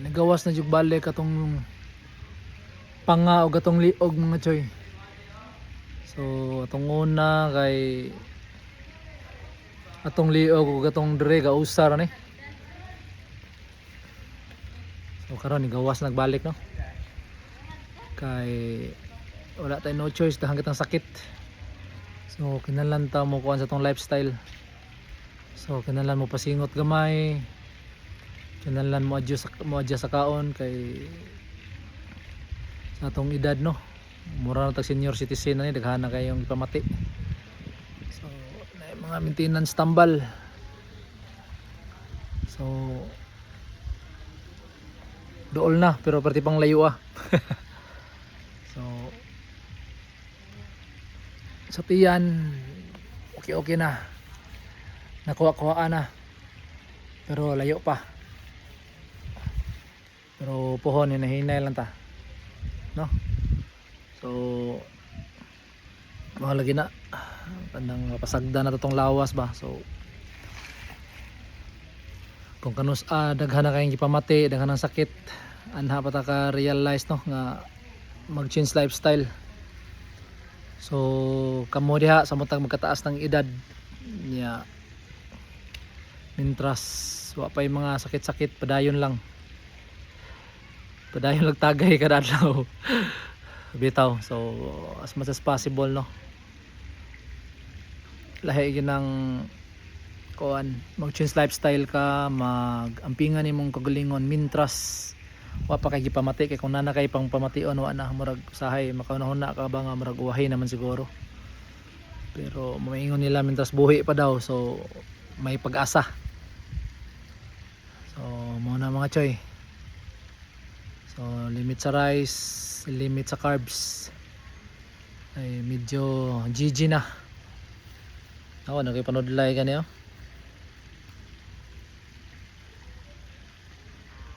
Nagawas na jug balik katong panga o gatong liog mga choy. So atong una kay atong liog o gatong dire ga usar ni. So karon ni gawas nagbalik no. Kay wala tay no choice dahang kitang sakit. So kinahanglan ta mo kuan sa tong lifestyle. So kinahanglan mo pasingot gamay. Kinahanglan mo adjust sa kaon kay sa atong edad no. Mura na tag senior citizen na ni daghan na kayong ipamati. So na mga maintenance tambal. So dool na pero perti pang layo So sa tiyan okay na. Nakuha na. Pero layo pa. Pero pohon hinahinay lang ta. No? So mahalagi na kanang mapasagda na totong lawas ba. So kung kanus daghan na kayong gipamati, daghan ng sakit, anha pa ta ka realize no nga mag-change lifestyle. So kamo diha sa mutang magkataas ng edad niya mintras wa pay mga sakit-sakit padayon lang tagay kada adlaw bitaw. So as much as possible no lahi ginang kuan mag-change lifestyle ka, mag-ampingan nimong kagalingon mintras wa pa kay gipamati kay kung nana kay pang pamation wa na murag usahay makaunahon na ka ba nga murag uwahay naman siguro. Pero maingon nila mintras buhi pa daw so may pag-asa. So mo na mga choy. So limit sa rice, limit sa carbs. Ay medyo GG na. Ako nagipanood like kaniyo.